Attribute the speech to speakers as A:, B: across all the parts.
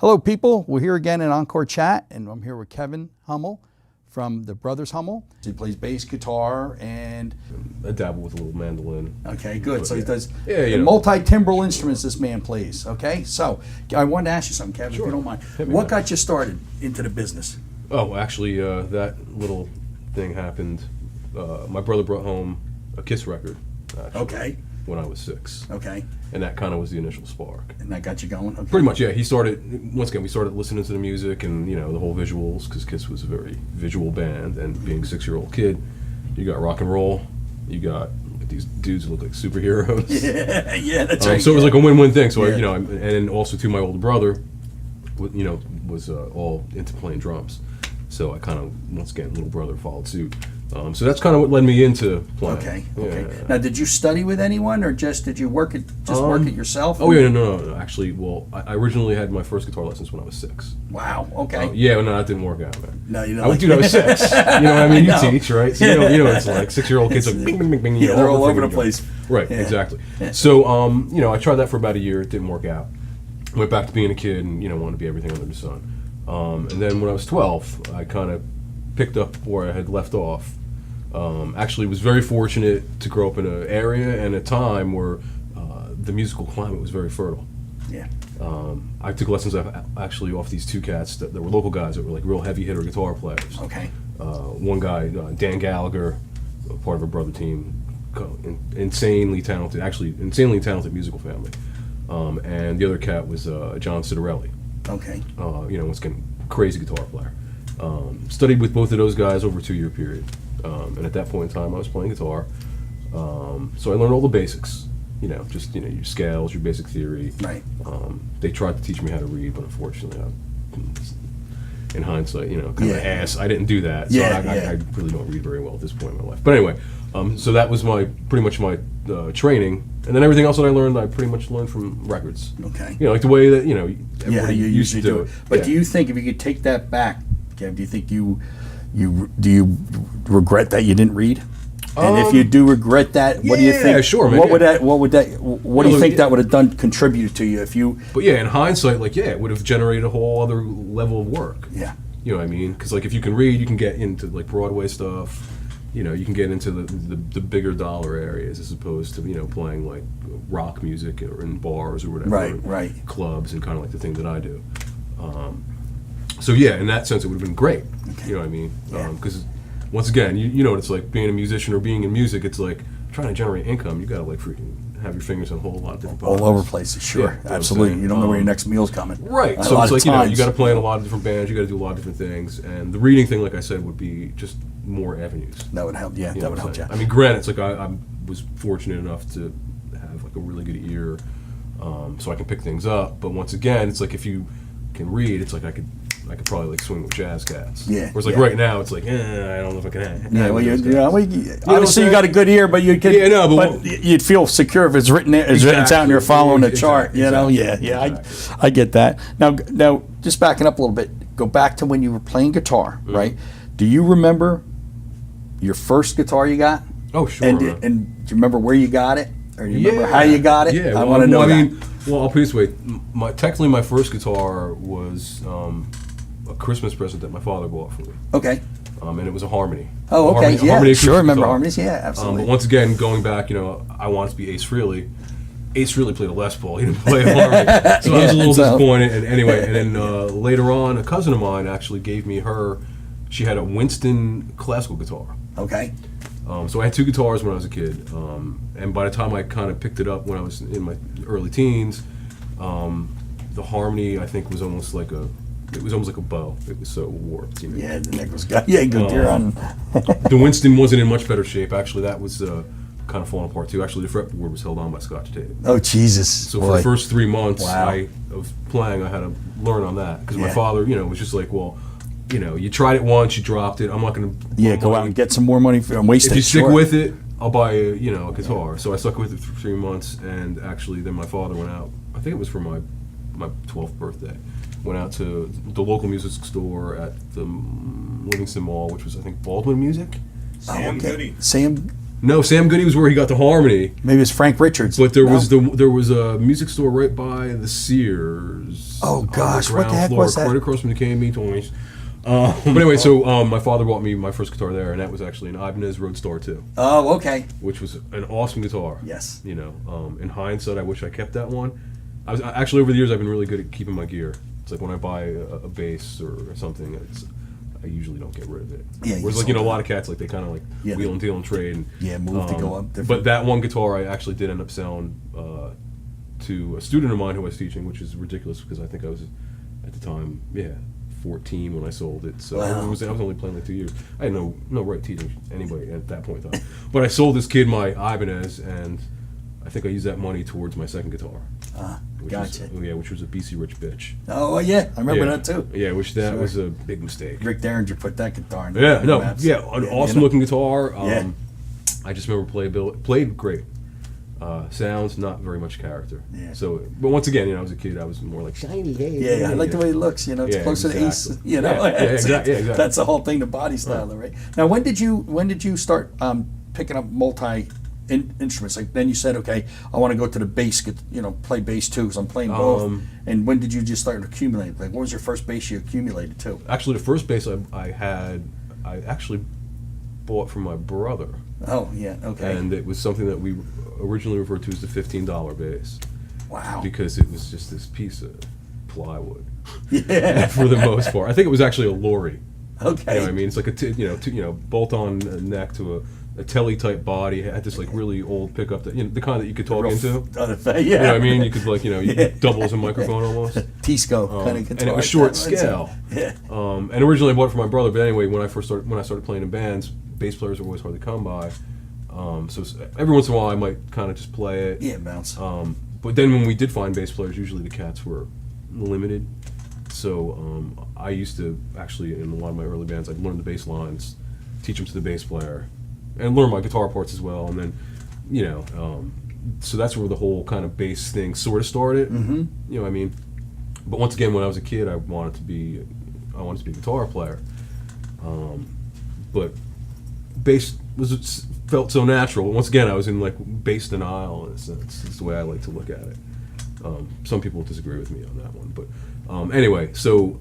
A: Hello, people. We're here again in Encore Chat, and I'm here with Kevin Hummel from the Brothers Hummel. He plays bass guitar and...
B: I dabble with a little mandolin.
A: Okay, good. So he does
B: the
A: multi-timbral instruments this man plays, okay? So I wanted to ask you something, Kevin,
B: Sure.
A: if you don't mind.
B: Hit me
A: What
B: up.
A: got you started into the business?
B: Oh, actually, that little thing happened. My brother brought home a Kiss record, actually,
A: Okay,
B: when I was 6.
A: okay.
B: And that kind of was the initial spark.
A: And that got you going? Okay.
B: Pretty much, yeah. He started, once again, we started listening to the music and, you know, the whole visuals, because Kiss was a very visual band, and being a 6-year-old kid, you got rock and roll, you got these dudes who look like superheroes.
A: Yeah, that's right.
B: So it was like a win-win thing. So,
A: Yeah.
B: I, you know, and also, too, my older brother, you know, was all into playing drums. So I kind of, once again, little brother followed suit. So that's kind of what led me into playing.
A: Okay,
B: Yeah.
A: okay. Now, did you study with anyone, or just did you work it yourself?
B: Oh yeah, no. Actually, well, I originally had my first guitar lessons when I was 6.
A: Wow. Okay.
B: Yeah, no, that didn't work out, man.
A: No, you know.
B: I was 6. You know what I mean?
A: I know.
B: You teach, right? So you know, it's like 6-year-old kids like bing, bing, bing, bing. You
A: Yeah,
B: know,
A: they're all over
B: freaking
A: the place.
B: Right,
A: Yeah.
B: exactly. So, you know, I tried that for about a year. It didn't work out. Went back to being a kid and, you know, wanted to be everything under the sun. And then when I was 12, I kind of picked up where I had left off. Actually was very fortunate to grow up in an area and a time where the musical climate was very fertile.
A: Yeah.
B: I took lessons actually off these 2 cats that were local guys that were like real heavy hitter guitar players.
A: Okay.
B: One guy, Dan Gallagher, part of a brother team, insanely talented musical family. And the other cat was John Citarelli.
A: Okay.
B: You know, was getting crazy guitar player. Studied with both of those guys over a 2-year period. And at that point in time, I was playing guitar. So I learned all the basics, you know, just, you know, your scales, your basic theory.
A: Right.
B: They tried to teach me how to read, but unfortunately, in hindsight, you know, kind of ass, I didn't do that. So
A: Yeah,
B: I really don't read very well at this point in my life. But anyway, so that was pretty much my training. And then everything else that I learned, I pretty much learned from records.
A: Okay.
B: You know, like the way that, you know,
A: Yeah,
B: everybody
A: you
B: used to
A: usually do it. But
B: Yeah.
A: do you think if you could take that back, Kev, do you think do you regret that you didn't read? And if you do regret that, what do you think?
B: Yeah, sure, man.
A: What do you think that would have done contributed to you if you?
B: But yeah, in hindsight, like, yeah, it would have generated a whole other level of work.
A: Yeah.
B: You know what I mean? Because, like, if you can read, you can get into, like, Broadway stuff. You know, you can get into the bigger dollar areas as opposed to, you know, playing, like, rock music or in bars or whatever.
A: Right.
B: Clubs and kind of like the thing that I do. So, yeah, in that sense, it would have been great.
A: Okay.
B: You know what I mean?
A: Yeah.
B: Because, once again, you know what it's like being a musician or being in music. It's like trying to generate income. You got to, like, freaking have your fingers in a whole lot of different pots.
A: All over places, sure,
B: Yeah, you know what I'm
A: absolutely.
B: saying?
A: You don't know where your next meal's coming.
B: Right.
A: A
B: So
A: lot
B: it's
A: of
B: like, you know, you
A: times.
B: got to play in a lot of different bands. You got to do a lot of different things. And the reading thing, like I said, would be just more avenues.
A: That would help. Yeah,
B: You know
A: that would
B: what I'm
A: help you.
B: saying? I mean, granted, it's like I was fortunate enough to have like a really good ear, so I can pick things up. But once again, it's like if you can read, it's like I could probably like swing with jazz cats.
A: Yeah,
B: Whereas like
A: yeah.
B: right now, it's like I don't know if I can.
A: Yeah, well,
B: what
A: obviously you
B: I'm
A: got a good ear, but you could.
B: Yeah, no, but
A: you'd feel secure if it's written there, it's out and you're
B: Exactly.
A: following the
B: Exactly.
A: chart. You know, yeah.
B: Exactly.
A: I get that. Now, just backing up a little bit, go back to when you were playing guitar, right? Do you remember your first guitar you got?
B: Oh, sure.
A: And
B: man.
A: do you remember where you got it, or do you remember how you got it?
B: Yeah,
A: I want to know that.
B: Well, I'll put it this way. Technically, my first guitar was a Christmas present that my father bought for me.
A: Okay.
B: And it was a Harmony.
A: Oh, okay.
B: Harmony
A: Yeah,
B: acoustic
A: sure. Remember
B: guitar.
A: harmonies? Yeah, absolutely.
B: But once again, going back, you know, I wanted to be Ace Frehley. Ace Frehley played a Les Paul. He didn't play a Harmony. So I was a little disappointed. And anyway, and then later on, a cousin of mine actually gave me she had a Winston classical guitar.
A: Okay.
B: So I had 2 guitars when I was a kid, and by the time I kind of picked it up when I was in my early teens, the Harmony I think was almost like a bow. It was so warped. You know?
A: Yeah, the neck was good. Yeah, good deer on.
B: The Winston wasn't in much better shape. Actually, that was kind of falling apart too. Actually, the fretboard was held on by Scotch tape.
A: Oh, Jesus.
B: So for the first 3 months
A: Wow.
B: of playing, I had to learn on that because my
A: Yeah.
B: father, you know, was just like, well, you know, you tried it once, you dropped it. I'm not going to
A: Go out and get some more money and waste
B: if
A: it.
B: you stick
A: sure.
B: with it, I'll buy a guitar. So I stuck with it for 3 months, and actually then my father went out. I think it was for my 12th birthday. Went out to the local music store at the Livingston Mall, which was I think Baldwin Music.
A: Sam Goody. Sam
B: No, Sam Goody was where he got the harmony.
A: Maybe it's Frank Richards.
B: But there was a music store right by the Sears.
A: Oh gosh,
B: on the
A: what the heck
B: ground floor,
A: was that?
B: Right across from the K&B toys. But anyway, so my father bought me my first guitar there, and that was actually an Ibanez Roadstar 2.
A: Oh, okay.
B: Which was an awesome guitar.
A: Yes.
B: You know, in hindsight, I wish I kept that one. Actually, over the years, I've been really good at keeping my gear. It's like when I buy a bass or something, I usually don't get rid of it.
A: Yeah.
B: Whereas, like, a lot of cats, like, they kind of like wheel and deal and trade. And,
A: move to go up. Different.
B: But that one guitar, I actually did end up selling to a student of mine who I was teaching, which is ridiculous because I think I was at the time, 14 when I sold it. So I was only playing like 2 years. I had no right teaching anybody at that point in time. But I sold this kid my Ibanez, and I think I used that money towards my second guitar.
A: Gotcha.
B: Which was a BC Rich bitch.
A: Oh yeah, I remember that too.
B: Yeah, which that was a big mistake.
A: Rick Derringer put that guitar in.
B: An awesome looking guitar.
A: Yeah.
B: I just remember played great. Sounds, not very much character.
A: Yeah.
B: So, but once again, I was a kid. I was more like shiny.
A: Yeah, I like the way it looks. It's closer to Ace.
B: Exactly.
A: That's the whole thing. The body style, right? Now, when did you start picking up multi instruments? Like then you said, okay, I want to go to the bass. Play bass too, because I'm playing both. And when did you just start accumulating? Like, what was your first bass you accumulated to?
B: Actually, the first bass I actually bought from my brother.
A: Oh yeah, okay.
B: And it was something that we originally referred to as the $15 bass.
A: Wow.
B: Because it was just this piece of plywood.
A: Yeah.
B: For the most part, I think it was actually a lorry.
A: Okay.
B: You know what I mean? It's like a bolt-on neck to a telly type body. It had this like really old pickup that the kind that you could talk into.
A: Yeah.
B: You know what I mean? You could you could double as a microphone almost.
A: T-scope kind of guitar.
B: And it was short scale.
A: Yeah.
B: And originally I bought it for my brother, but anyway, when I started playing in bands, bass players were always hard to come by. So every once in a while I might kind of just play it.
A: Yeah, bounce.
B: But then when we did find bass players, usually the cats were limited. So I used to actually, in a lot of my early bands, I'd learn the bass lines, teach them to the bass player, and learn my guitar parts as well. And then, so that's where the whole kind of bass thing sort of started.
A: Mm-hmm.
B: You know what I mean? But once again, when I was a kid, I wanted to be a guitar player. But bass felt so natural. Once again, I was in like bass denial in a sense. It's the way I like to look at it. Some people disagree with me on that one, but anyway, so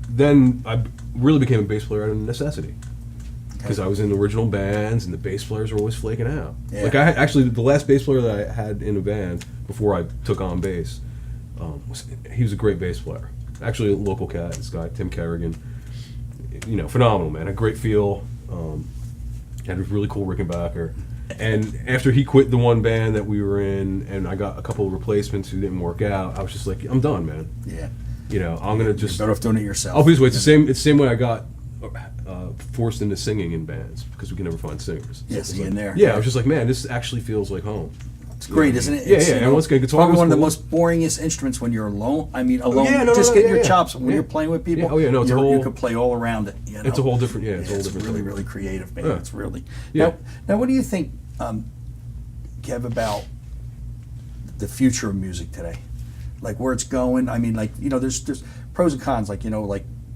B: then I really became a bass player out of necessity because I was in original bands and the bass players were always flaking out.
A: Yeah.
B: Like actually the last bass player that I had in a band before I took on bass, he was a great bass player. Actually, a local cat, this guy Tim Kerrigan. Phenomenal man, a great feel. Had a really cool Rickenbacker. And after he quit the one band that we were in, and I got a couple of replacements who didn't work out, I was just like, I'm done, man.
A: Yeah.
B: I'm gonna just.
A: You're better off doing it yourself.
B: I'll put it this way: it's the same way I got forced into singing in bands because we can never find singers.
A: Yeah,
B: So
A: singing there.
B: Yeah, I was just like, man, this actually feels like home.
A: It's great, isn't it?
B: Yeah,
A: It's,
B: And once again, guitar
A: probably
B: was
A: one of the
B: cool.
A: most boringest instruments when you're alone. I mean, alone,
B: Yeah,
A: just getting your
B: yeah.
A: chops. When
B: Yeah.
A: you're playing with people,
B: It's a whole.
A: you can play all around it.
B: It's a whole different. Yeah, it's a whole
A: It's
B: different.
A: really,
B: thing.
A: really creative, man.
B: Yeah.
A: It's really.
B: Yeah.
A: Now, what do you think, Kev, about the future of music today? Like where it's going. I mean, like there's pros and cons. Like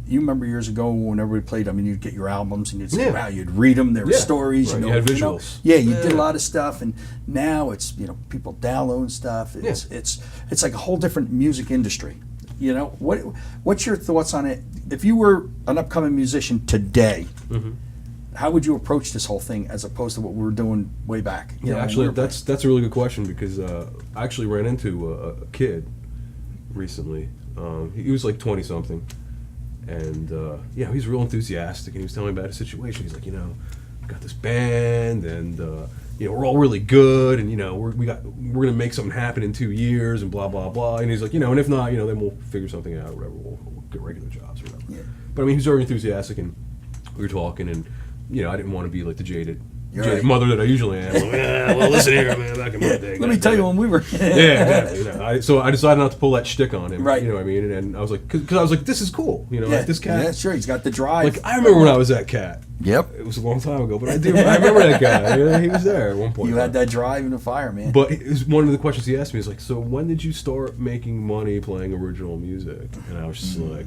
A: you remember years ago whenever we played. I mean, you'd get your albums and you'd say, "Wow," you'd read them. There were stories.
B: Right.
A: You
B: You had visuals.
A: Yeah, you did a lot of stuff, and now it's people downloading stuff. It's like a whole different music industry. What's your thoughts on it? If you were an upcoming musician today, how would you approach this whole thing as opposed to what we were doing way back?
B: Actually, that's a really good question because I actually ran into a kid recently. He was like 20 something, and he was real enthusiastic, and he was telling me about his situation. He's like, I got this band, and we're all really good, and we're gonna make something happen in 2 years, and blah blah blah. And he's like, and if not, then we'll figure something out, or whatever. We'll get regular jobs or whatever.
A: Yeah.
B: But I mean, he was very enthusiastic, and we were talking, and I didn't want to be like the jaded
A: right.
B: mother that I usually am. Like, well, listen here, man. Back in my day.
A: Let me tell you when we were.
B: Yeah, exactly. So I decided not to pull that shtick on him.
A: Right.
B: You know what I mean? And I was like, because I was like, this is cool. Like this cat.
A: Yeah, sure. He's got the drive.
B: Like I remember when I was that cat.
A: Yep.
B: It was a long time ago, but I remember that guy. He was there at one point.
A: You had that drive and the fire, man.
B: But it was one of the questions he asked me is like, so when did you start making money playing original music? And I was just like,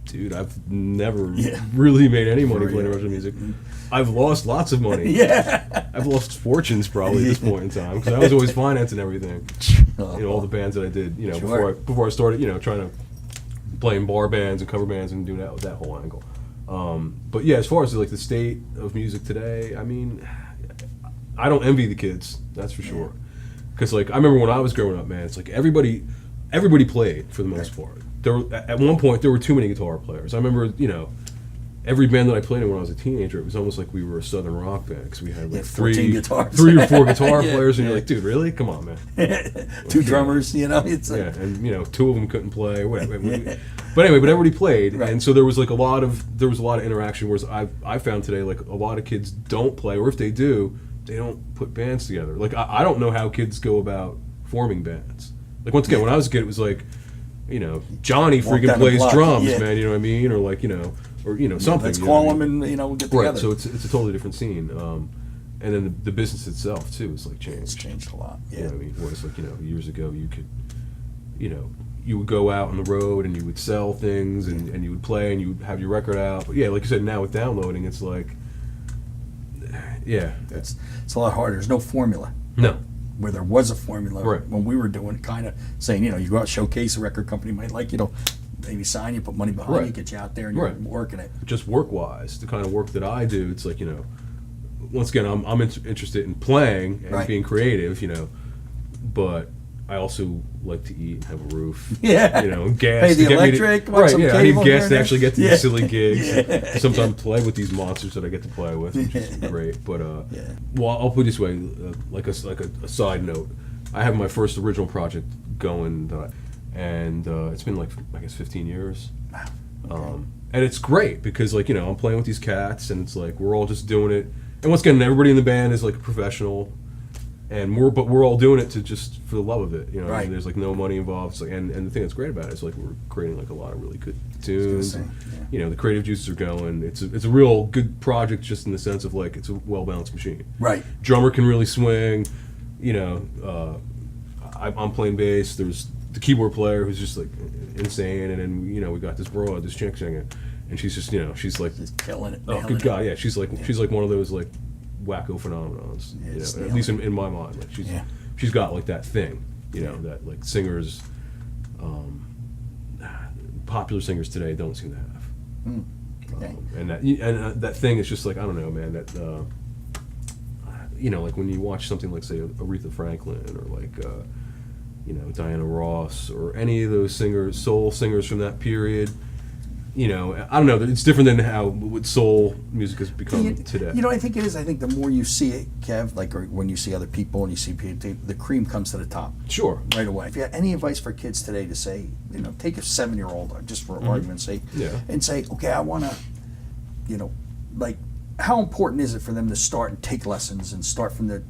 B: dude, I've never really made any money playing Russian music. I've lost lots of money.
A: Yeah.
B: I've lost fortunes probably at this point in time because I was always financing everything. All the bands that I did, before I started, trying to play in bar bands and cover bands and do that whole angle. But yeah, as far as like the state of music today, I mean, I don't envy the kids, that's for sure. Because like I remember when I was growing up, man, it's like everybody played for the most part. At one point there were too many guitar players. I remember, every band that I played in when I was a teenager, it was almost like we were a southern rock band because we had like three or four guitar players, and you're like, dude, really? Come on, man.
A: Two drummers, It's like,
B: and two of them couldn't play. But anyway, everybody played, and so there was like a lot of interaction. Whereas I found today, like a lot of kids don't play, or if they do, they don't put bands together. Like I don't know how kids go about forming bands. Like once again, when I was a kid, it was like, Johnny freaking plays drums, man. You know what I mean? Or like or something.
A: Let's call them and we'll get together.
B: Right. So it's a totally different scene. And then the business itself too is like changed.
A: It's changed a lot. Yeah.
B: You know what I mean? Whereas like years ago you could, you would go out on the road and you would sell things and you would play and you would have your record out. But yeah, like you said, now with downloading, it's like,
A: it's a lot harder. There's no formula.
B: No.
A: Where there was a formula
B: right.
A: when we were doing, kind of saying, you go out, showcase, a record company might like you, maybe sign you, put money behind you, get you out there, and you're working it.
B: Just work-wise, the kind of work that I do, it's like, once again, I'm interested in playing and being creative, but I also like to eat and have a roof.
A: Yeah.
B: Gas.
A: Pay the electric.
B: I need gas to actually get to these silly gigs. Sometimes play with these monsters that I get to play with, which is great. But well, I'll put it this way, like a side note, I have my first original project going, and it's been like I guess 15 years.
A: Wow.
B: And it's great because like I'm playing with these cats, and it's like we're all just doing it. And once again, everybody in the band is like a professional. And we're all doing it just for the love of it,
A: Right.
B: And there's like no money involved. It's like, and the thing that's great about it is like we're creating like a lot of really good tunes. The creative juices are going. It's a real good project just in the sense of like it's a well balanced machine.
A: Right.
B: Drummer can really swing. I'm playing bass. There's the keyboard player who's just like insane, and then we got this chick singing, and she's just she's like
A: just killing it.
B: Oh, good God, yeah. She's like one of those like wacko phenomenons, at least in my mind. Like she's got like that thing, that like singers, popular singers today don't seem to have.
A: Okay.
B: And that thing is just like, I don't know, man. That like when you watch something like say Aretha Franklin or like Diana Ross or any of those soul singers from that period. I don't know. It's different than what soul music has become today.
A: I think it is. I think the more you see it, Kev, like or when you see other people and you see people, the cream comes to the top.
B: Sure.
A: Right away. If you had any advice for kids today to say, take a 7-year-old, just for argument's sake, and say, okay, I want to, like, how important is it for them to start and take lessons and start from the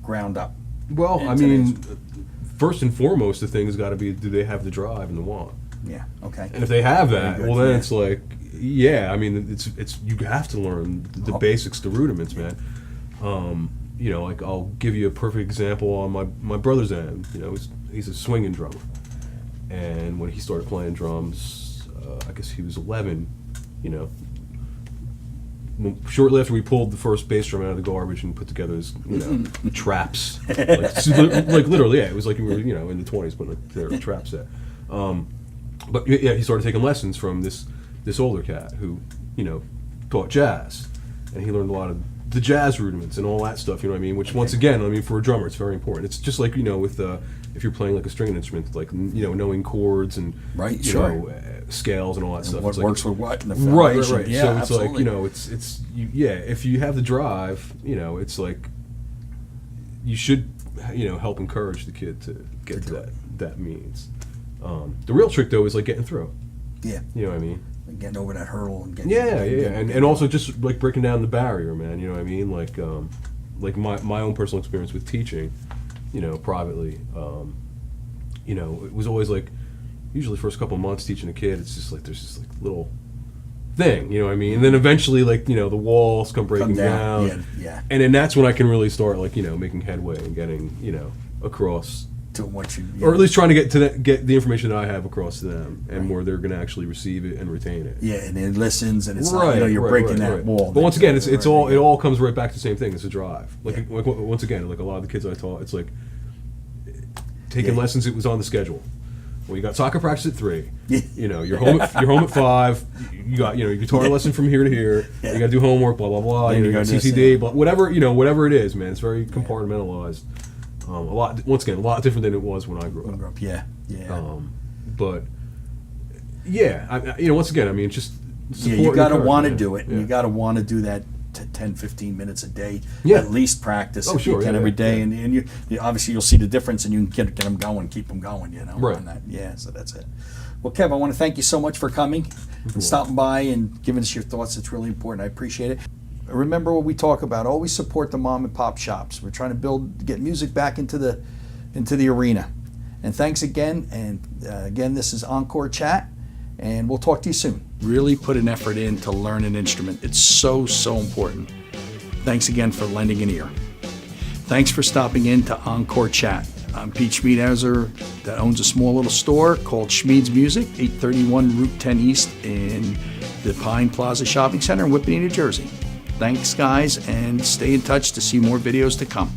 A: ground up?
B: Well, I mean, first and foremost, the thing has got to be, do they have the drive and the want?
A: Yeah. Okay.
B: And if they have that, well, then it's like, I mean, it's you have to learn the basics, the rudiments, man. Like I'll give you a perfect example on my brother's end. He's a swinging drummer, and when he started playing drums, I guess he was 11. Shortly after we pulled the first bass drum out of the garbage and put together his, traps, like literally, it was like we were, in the 20s putting together a trap set. But yeah, he started taking lessons from this older cat who, taught jazz, and he learned a lot of the jazz rudiments and all that stuff. You know what I mean? Which once again, I mean, for a drummer, it's very important. It's just like with if you're playing like a stringed instrument, like knowing chords and scales and all that stuff.
A: What works with what? And the
B: right.
A: Yeah,
B: so it's
A: absolutely.
B: like if you have the drive, it's like you should help encourage the kid to get to that means. The real trick though is like getting through.
A: Yeah.
B: You know what I mean?
A: Like getting over that hurdle and getting
B: and also just like breaking down the barrier, man. You know what I mean? Like my own personal experience with teaching, privately. It was always like usually first couple months teaching a kid, it's just like there's this like little thing, you know what I mean? And then eventually like the walls come breaking down.
A: Yeah.
B: And then that's when I can really start like making headway and getting across
A: to them what you,
B: or at least trying to get the information that I have across to them, and where they're going to actually receive it and retain it.
A: yeah, and it listens, and it's
B: Right,
A: not, you know, you're breaking that
B: right.
A: wall.
B: But once again, it's all, it all comes right back to the same thing. It's a drive. Like once again, like a lot of the kids I taught, it's like taking lessons. It was on the schedule. Well, you got soccer practice at 3. You know, you're home at 5. You got, you know, your guitar lesson from here to here. You got to do homework, blah blah blah. You got CCD, but whatever, you know, whatever it is, man. It's very compartmentalized. A lot, once again, a lot different than it was when I grew up.
A: Yeah.
B: But yeah, you know, once again, I mean, just
A: you got to want to do it, and you got to want to do that 10, 15 minutes a day, at least practice if you can every day, and you obviously you'll see the difference, and you can get them going, keep them going, you know.
B: Right.
A: On that. Yeah, so that's it. Well, Kev, I want to thank you so much for coming and stopping by and giving us your thoughts. It's really important. I appreciate it. Remember what we talk about. Always support the mom and pop shops. We're trying to get music back into the arena. And thanks again. And again, this is Encore Chat, and we'll talk to you soon. Really put an effort in to learn an instrument. It's so important. Thanks again for lending an ear. Thanks for stopping in to Encore Chat. I'm Pete Schmiedhauser, that owns a small little store called Schmied's Music, 831 Route 10 East in the Pine Plaza Shopping Center in Whippany, New Jersey. Thanks, guys, and stay in touch to see more videos to come.